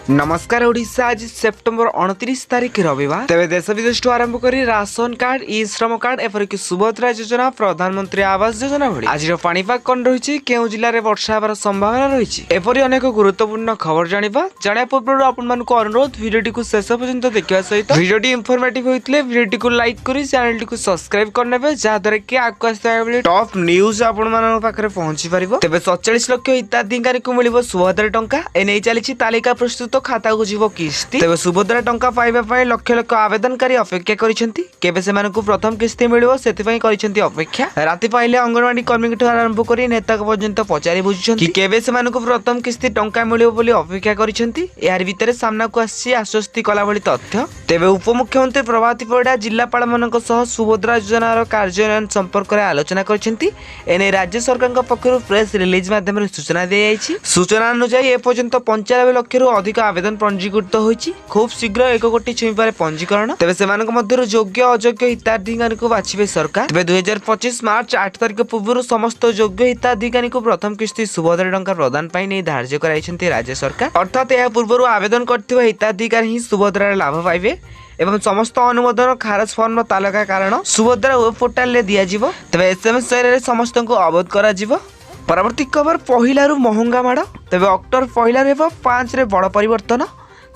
नमस्कार ओडिशा आज सेप्टेम्बर 29 तारिख रविवार तेज देश विदेश आरंभ कर राशन कार्ड ई श्रम कार्ड एपरिक सुभद्रा योजना प्रधानमंत्री आवास योजना भली आज पाणीपाग कौन रही केउ जिले में वर्षा होवार संभावना रही एपरी अनेक गुरुत्वपूर्ण खबर जाना पूर्व आपको अनुरोध भिडियो को शेष पर्यंत देखा सहित भिडियो इनफॉर्मेटिव होते भिडियो को लाइक कर चैनल को सब्सक्राइब करने जहाद्वारा कि आगे आसता टॉप न्यूज आपरे पहुंची पार तेज 47 लक्ष हिताधिकारी को मिल सुभद्रा टंका एने चली तालिका प्रस्तुत खाता को जीव किस्ती तेज सुभद्रा टंका पाइबा लक्ष लक्ष आवेदनकारी अपेक्षा करबे से प्रथम किस्ती मिलिबो सेथिपई करिसेंती अपेक्षा राति पाइले अंगनवाड़ी कर्मी आरंभ कर नेता पर्यंत पचारि बुझुछंती केबे से प्रथम किस्ती टंका मिलिबो बोली अपेक्षा करिसेंती यार भितर सामना को आसी आश्वस्ति कला भली तथ्य तेबे उपमुख्यमंत्री प्रभाती परिडा जिलापाल मानक सह सुभद्रा योजनार कार्यान्वयन संपर्क में आलोचना करछंती एने राज्य सरकार पक्षरु प्रेस रिलीज माध्यम सूचना दी जाइछि सूचना अनुसार ए पर्यंत 95 लाख रु अधिक आवेदन पंजीकृत होइछि खूब शीघ्र 1 कोटी छुईपारे पंजीकरण तेबे सेमानक मध्यरु योग्य अयोग्य हिताधिकारी को बाछिबे सरकार तेबे 2025 मार्च 8 तारिख पूर्व समस्त योग्य हिताधिकारी को प्रथम किस्ती सुभद्रा टंका प्रदान पाई नै धार्य कराइछन्ती राज्य सरकार अर्थात या पूर्व आवेदन करथिबा हिताधिकारी ही सुभद्रा लाभ पाइबे एवं समस्त अनुमोदन खारज फॉर्म तालिका कारण सुभद्रा वेब पोर्टाल रे दिया जिवो तबे एसएमएस जरिए समस्त को अवगत करा जिवो। परवर्ती खबर पहिला महंगा माड़ तेज अक्टोबर पहिला 5 रे बड़ परिवर्तन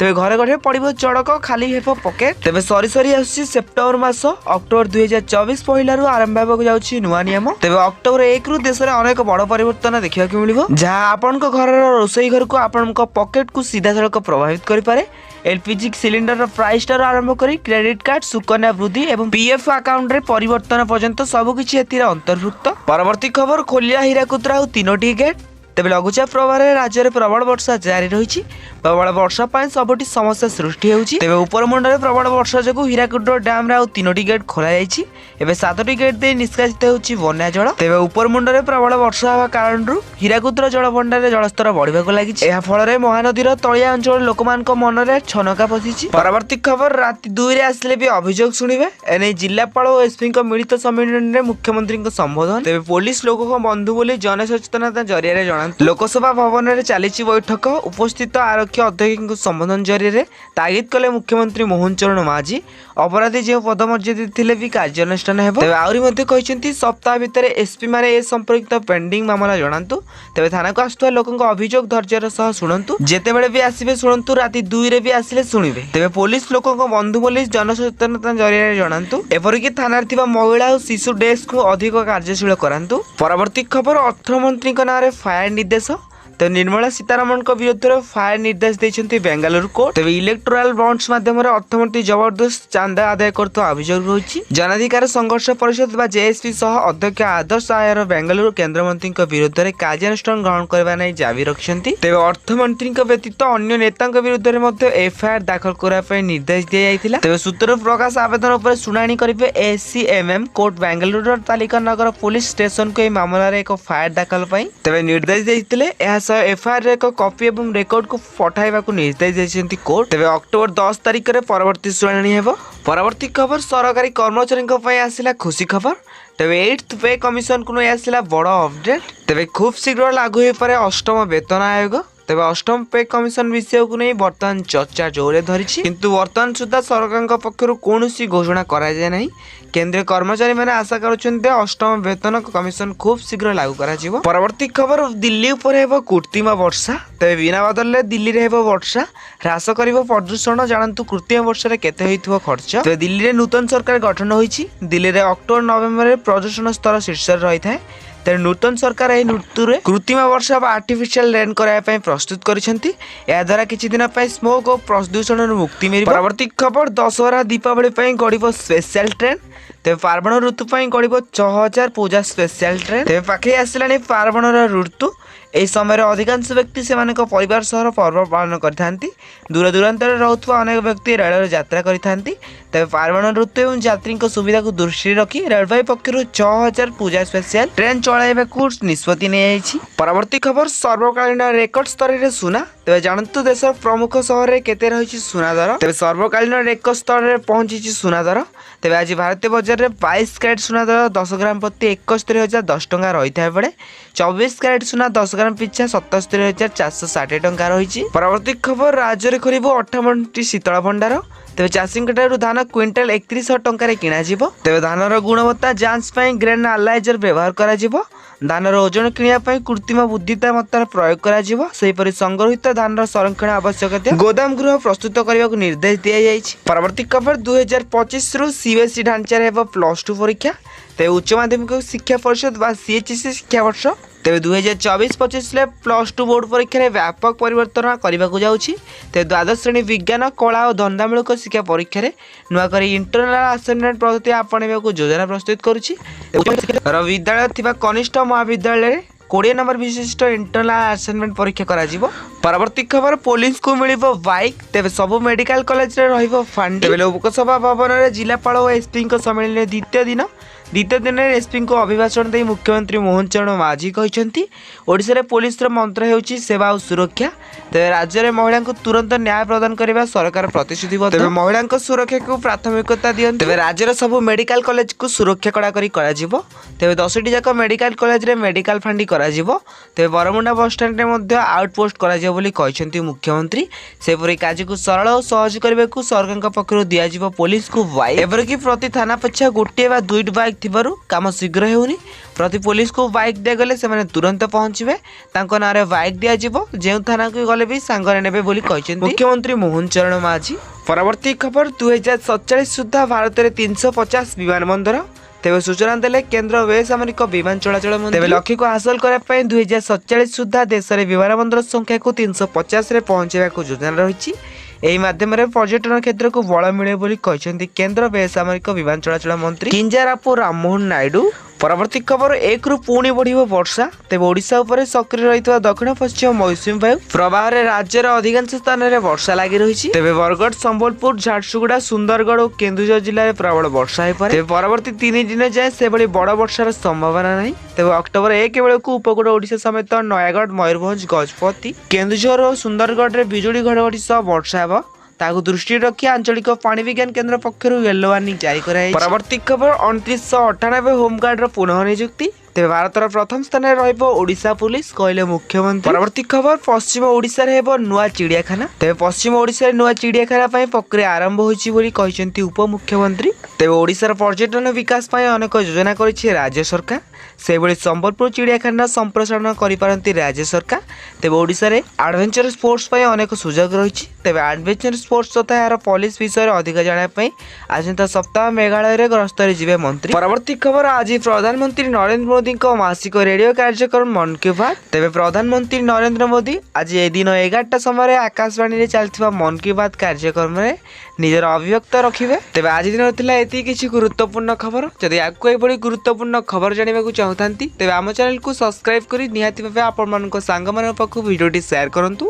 तेज घरे घरे पड़ो चड़क खाली हेब पकेट तेज सरी सरी आसी सेप्टेम्बर मास अक्टोबर 2024 पहिला आरंभ होगा जाउछि नुआ नियम तेज अक्टोबर 1 रु देश में अनेक बड़ परिवर्तन देखा मिलिबो जहाँ आपण घर रोसई घर को आपण पकेट को सीधा सड़क प्रभावित करें एलपीजी सिलिंडर प्राइस ठार आरंभ कर क्रेडिट कार्ड सुकन्या वृद्धि एवं पीएफ अकाउंट रे परिवर्तन पर्यंत सबकिछि एथिरे अंतर्भुक्त। परवर्ती खबर खोलिया हीराकुद राउ 3टी गेट तेज लघुचाप प्रभाव राज्य में प्रबल वर्षा जारी रही प्रबल वर्षा सबुठ समस्या सृष्टि होती तेज उपरमुंडे प्रबल वर्षा जो हीराकुद डैम आउ 3टी गेट खोल जाइए 7टी गेट दे निष्कासित होती बन्या जल तेज उपरमुंडे प्रबल वर्षा होगा कारण हीराकुद जलभंडार जलस्तर बढ़ा लगी फल महानदीर तलिया अंचल लोक मन में छनका पशिଛି। परवर्ती खबर राति 2 रे आसिले भी अभियोग शुणवे एने जिलापाल और एसपी मिलित सम्मेलन में मुख्यमंत्री संबोधन तेज पुलिस लोक बंधु बोली जनसचेतनता जरिया लोकसभा भवन में चली बैठक उपस्थित आरक्षी अध्यक्ष संबोधन जरिए तागिद कले मुख्यमंत्री मोहन चरण माझी अपराधी जो पदमर्यादा थे भी कार्यानुष्ठान होती सप्ताह भितर एसपी माने ए संपर्कित पेंडिंग मामला जणातु तेज थाना को आसुवा लोक अभियोग धैर्यर सह शुणु जितेबले भी आसवे शुणु राति 2 रे भी आसिले शुणवे तेज पुलिस लोक बंधु बोली जनसचेतनता जरिए जणातु एपरिक थाना महिला और शिशु डेस्क को अधिक कार्यशील करातु। परवर्ती खबर अर्थमंत्री नाम फायर निर्देश तो निर्मला सीतारमण विरुद्ध फायर निर्देश देते बेंगालुरु कोर्ट तेज इलेक्टोराल बॉन्ड्स माध्यम अर्थमंत्री जबरदस्त चांदा आदाय करता अभियोग रही जनाधिकार संघर्ष परिषद जेएसपी सह अध्यक्ष आदर्श आयर बेंगालुरु केन्द्रमंत्री विरुद्ध में कार्यानुष्ठान ग्रहण करने दाबी रखिंट तेज अर्थमंत्री व्यतीत अन्य नेता विरुद्ध एफआईआर दाखल करने निर्देश दी जाता तेज सूत्र प्रकाश आवेदन पर शुणाणी करेंगे एसीएमएम कोर्ट बेंगालुरु तालिका नगर पुलिस स्टेशन को मामला एक फायर दाखल तेज निर्देश देते एफआईआर एक कॉपी एवं रेकर्ड को पठाइबा को निर्देश देते कोर्ट तेज अक्टोबर 10 तारिख में परवर्ती शुणाणी हेबो। परवर्ती खबर सरकारी कर्मचारी आसिला खुशी खबर तेज 8th पे कमिशन को नहीं आसिला बड़ अपडेट तेज खूब शीघ्र लागू हो पारे 8म वेतन आयोग तेज 8म पे कमिशन विषय को नहीं बर्तमान चर्चा जोरे धरी किंतु वर्तमान सुधा सरकार पक्षर कौन घोषणा करा जाए नहीं केंद्रीय कर्मचारी मैंने आशा करुछन्ते 8म वेतन कमिशन खूब शीघ्र लागू करा जिवो। परवर्ती खबर दिल्ली उपर हेबो कृत्रिम वर्षा तेज बिना बदल दिल्ली रे हेबो वर्षा ह्रास करिवो प्रदूषण जानतु कृत्रिम वर्षा केते होइथिबो खर्च तेज दिल्ली रे नूतन सरकार गठन होईछि दिल्ली रे अक्टोबर नवेम्बर रे प्रदूषण स्तर शीर्ष रही थाए तेज नूतन सरकार यह ऋतु में कृत्रिम वर्षा आर्टिफिशियल रेन कराया प्रस्तुत करिसेंती द्वारा किछि दिन स्मोक और प्रदूषण मुक्ति मिल। परवर्ती खबर दशहरा दीपावली गड़िबो स्पेशल ट्रेन तेज पार्वण ऋतु गड़िबो 6000 पूजा स्पेशल ट्रेन तेज पाखे आसला पार्वण ऋतु यह समय अधिकांश व्यक्ति से परिवार सह पर्व पालन करते दूर दूरांत रोकवा अनेक व्यक्ति रेल यात्रा करते तेज पार्वण ऋतु और यात्री सुविधा को दृष्टि रखी रेलवे पक्षर 6000 पूजा स्पेशल ट्रेन चलाइबा को निष्पत्ति नहीं। परवर्ती खबर सर्वकालीन रेकर्ड स्तर में सुना तेज जानतु देश प्रमुख सहर में केते रही सुना दर तेज सर्वकालीन रेकर्ड स्तर में पहुंची सुना दर तेज आज भारतीय बजार में 22 कैरेट सुना दर 10 ग्राम प्रति 71,010 टंका रही है बेले 24 कैरेट सुना 10 ग्राम पिछा 77,460 टंका रही। परवर्ती खबर राज्य में खोल 58टी शीतल भंडार। तेज चाषी धान क्विंटाल 3100 टंकार किणा तेज धानर गुणवत्ता जांच ग्रेन आलाइजर व्यवहार करा धानर ओजन किणा कृत्रिम बुद्धिमत्तार प्रयोग कर संग्रहित धानर संरक्षण आवश्यकता गोदाम गृह प्रस्तुत करने को निर्देश दिया जायछि। परवर्ती खबर 2025 रु सीबीएसई ढांचार हेब +2 परीक्षा। तेज उच्च माध्यमिक शिक्षा परिषद बा सीएचईसी शिक्षा वर्ष तेज 2024-25 +2 बोर्ड परीक्षा व्यापक परिवर्तन करने को जाऊँगी। तेज द्वादश श्रेणी विज्ञान कला और धंदामूलक शिक्षा परीक्षा नुआक इंटरनाल असाइनमेंट पद्धति आपणे को योजना प्रस्तुत करुच्ची। विद्यालय थिबा कनिष्ठ महाविद्यालय 20 नंबर विशिष्ट इंटरनाल असाइनमेंट परीक्षा करा जिवो। परवर्ती खबर पुलिस को मिलिबो बाइक। तेज सब मेडिकल कॉलेज रे रहिबो फंड। तेज लोकसभा भवन में जिलापाल और एसपी सम्मेलन द्वितीय दिन में एसपी को अभिभाषण दे मुख्यमंत्री मोहन चरण माझी कहते ओडिशा पुलिस मंत्र होउची सेवा और सुरक्षा। तेज राज्य में महिला को तुरंत न्याय प्रदान करने सरकार प्रतिश्रुतिबद्ध। तेज महिला सुरक्षा को प्राथमिकता दियंती। तेज राज्यर सब मेडिकल कॉलेज को सुरक्षा कड़ाकड़ी करा जिवो। तेज 10टी जाक मेडिकल कॉलेज रे मेडिकल फंडी करा जिवो। तेज बरमुंडा बस स्टैंड में आउटपोस्ट करा जिवो बोली कहते मुख्यमंत्री। सेपरी कार्य को सरल और सहज करने को सरकार पक्षर दिज्व पुलिस को बाइक। एवरकि प्रति थाना पछा गोटे बा 2टी बाइक थिबारु काम शीघ्र हेउनी। प्रति पुलिस को बाइक दिगले से तुरंत पहुंचे ना बाइक दिज्व जो थाना को गले भी सांगरे नेबे बोली कहते मुख्यमंत्री मोहन चरण माझी। परवर्ती खबर 2047 सुधा भारत में 350 विमान बंदर। तेज सूचना देले केंद्र बेसामरिक विमान चलाचल मंत्री। तेज लक्ष्य को हासिल करने 2047 सुधा देश में विमान बंदर संख्या को 350 रे पहुंचाइबा को योजना रही। यही माध्यम पर्यटन क्षेत्र को बल मिले बोली कहते केंद्र बेसामरिक विमान चलाचल मंत्री किंजारापु राममोहन नायडू। परवर्ती खबर 1 रु पुणी बढ़िबो वर्षा। तेज ओडिशा उपर सक्रिय रही दक्षिण पश्चिम मौसुमी वायु प्रवाह राज्यर अधिकांश स्थान में वर्षा लगी रही। तेज बरगढ़ संबलपुर झारसुगुड़ा सुंदरगढ़ और केन्दुझर जिले में प्रबल वर्षा हो पारे। परवर्ती 3 दिन जाए से बड़ वर्षार संभावना नहीं। तेज अक्टोबर 1 बेलू उपकूल ओडिशा समेत नयागढ़ मयूरभंज गजपति केन्दुझर और सुंदरगढ़ में बिजुली घड़घड़ी सह वर्षा हो ताकू दृष्टि रखी आंचलिक पानी विज्ञान केन्द्र पक्षर येलो वार्निंग जारी कराई। परवर्ती खबर 2998 होमगार्ड पुनः नियुक्ति। तेज भारतर प्रथम स्थान में रहिबो पुलिस कहले मुख्यमंत्री। परवर्ती खबर पश्चिम ओडिशा रे हेबो नुआ चिड़ियाखाना। तेज पश्चिम ओडिशा रे नुआ चिड़ियाखाना पई प्रक्रिया आरंभ होईची बोली कहचंती उपमुख्यमंत्री। तेज ओडिशार पर्यटन विकास पई अनेक योजना करिछि राज्य सरकार। सेबली संबलपुर चिड़ियाखाना संप्रसारण करिपारंती राज्य सरकार। तेज ओडिशा रे एडवेंचर स्पोर्ट्स पई अनेक सुजोग रहिछि। तेज एडवेंचर स्पोर्ट्स तथा यार पॉलिसी विषय अधिक जाना पई आसंता सप्ताह मेघालय रे गस्त रे जिवे मंत्री। परवर्ती खबर आज प्रधानमंत्री नरेंद्र मोदी को मासिक रेडियो कार्यक्रम मन की बात। तेज प्रधानमंत्री नरेंद्र मोदी आज ए दिन 11टा समय आकाशवाणी रे चलथिबा मन की बात कार्यक्रम रे निजर अभिव्यक्त रखिबे। तेज आज दिन थिला एति किछि गुरुत्वपूर्ण खबर। जदि आकु ए बडी गुरुत्वपूर्ण खबर जानिबा को चाहतांती तेज आम चैनल को सब्सक्राइब करी निहाती भाबे आपन मानको सांग मान पाखु वीडियोटी शेयर करंतु।